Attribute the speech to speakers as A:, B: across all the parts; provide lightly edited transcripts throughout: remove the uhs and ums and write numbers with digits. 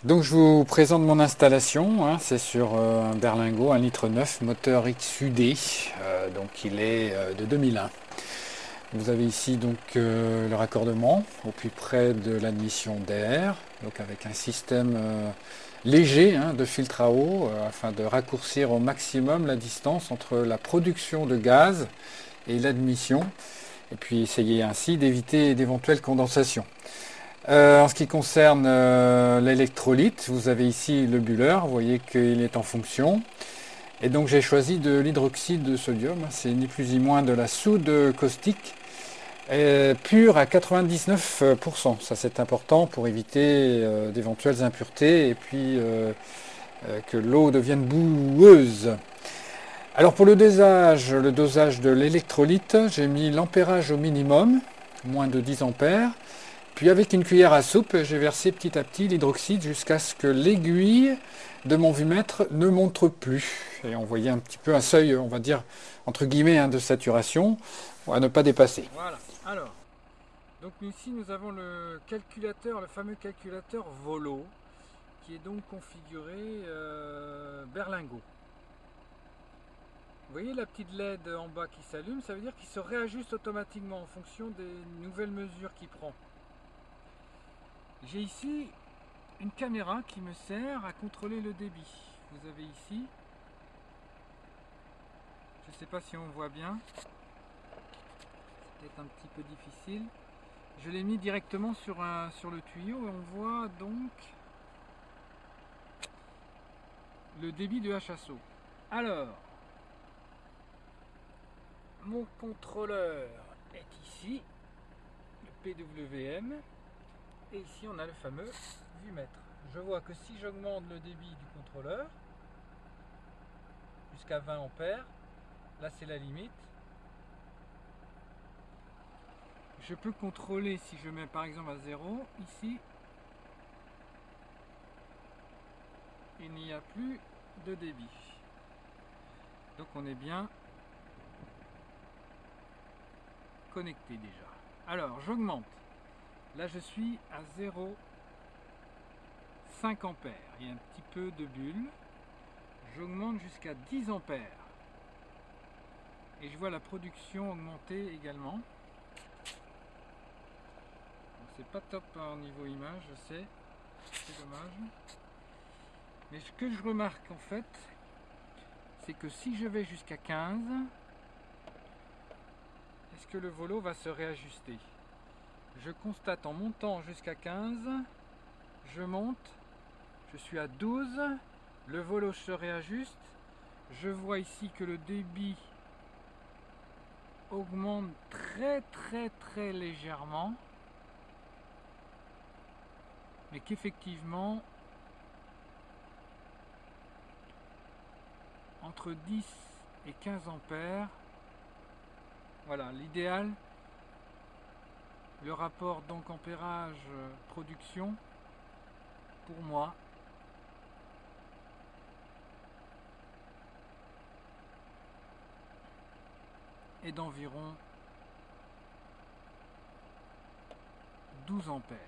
A: Donc je vous présente mon installation, hein, c'est sur un berlingot 1,9 L, moteur XUD, donc il est de 2001. Vous avez ici donc le raccordement au plus près de l'admission d'air, donc avec un système léger, hein, de filtre à eau afin de raccourcir au maximum la distance entre la production de gaz et l'admission, et puis essayer ainsi d'éviter d'éventuelles condensations. En ce qui concerne l'électrolyte, vous avez ici le bulleur, vous voyez qu'il est en fonction. Et donc j'ai choisi de l'hydroxyde de sodium, c'est ni plus ni moins de la soude caustique, pure à 99%. Ça c'est important pour éviter d'éventuelles impuretés et puis que l'eau devienne boueuse. Alors pour le dosage de l'électrolyte, j'ai mis l'ampérage au minimum, moins de 10 ampères. Puis avec une cuillère à soupe, j'ai versé petit à petit l'hydroxyde jusqu'à ce que l'aiguille de mon vumètre ne montre plus. Et on voyait un petit peu un seuil, on va dire, entre guillemets, hein, de saturation, à ne pas dépasser.
B: Voilà. Alors, donc ici nous avons le calculateur, le fameux calculateur Volo, qui est donc configuré berlingot. Vous voyez la petite LED en bas qui s'allume, ça veut dire qu'il se réajuste automatiquement en fonction des nouvelles mesures qu'il prend. J'ai ici une caméra qui me sert à contrôler le débit. Vous avez ici, je ne sais pas si on voit bien, c'est peut-être un petit peu difficile. Je l'ai mis directement sur le tuyau et on voit donc le débit de HSO. Alors, mon contrôleur est ici, le PWM, et ici on a le fameux vumètre. Je vois que si j'augmente le débit du contrôleur jusqu'à 20 ampères, là c'est la limite. Je peux contrôler si je mets par exemple à 0, ici il n'y a plus de débit. Donc on est bien connecté déjà. Alors j'augmente. Là je suis à 0,5 ampères. Il y a un petit peu de bulle. J'augmente jusqu'à 10 ampères. Et je vois la production augmenter également. C'est pas top au niveau image, je sais. C'est dommage. Mais ce que je remarque en fait, c'est que si je vais jusqu'à 15, est-ce que le volo va se réajuster? Je constate en montant jusqu'à 15, je monte, je suis à 12, le volo se réajuste, je vois ici que le débit augmente très légèrement, mais qu'effectivement entre 10 et 15 ampères, voilà l'idéal. Le rapport donc ampérage production pour moi est d'environ 12 ampères.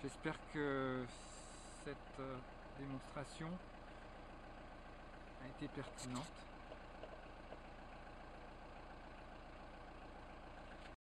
B: J'espère que cette démonstration a été pertinente.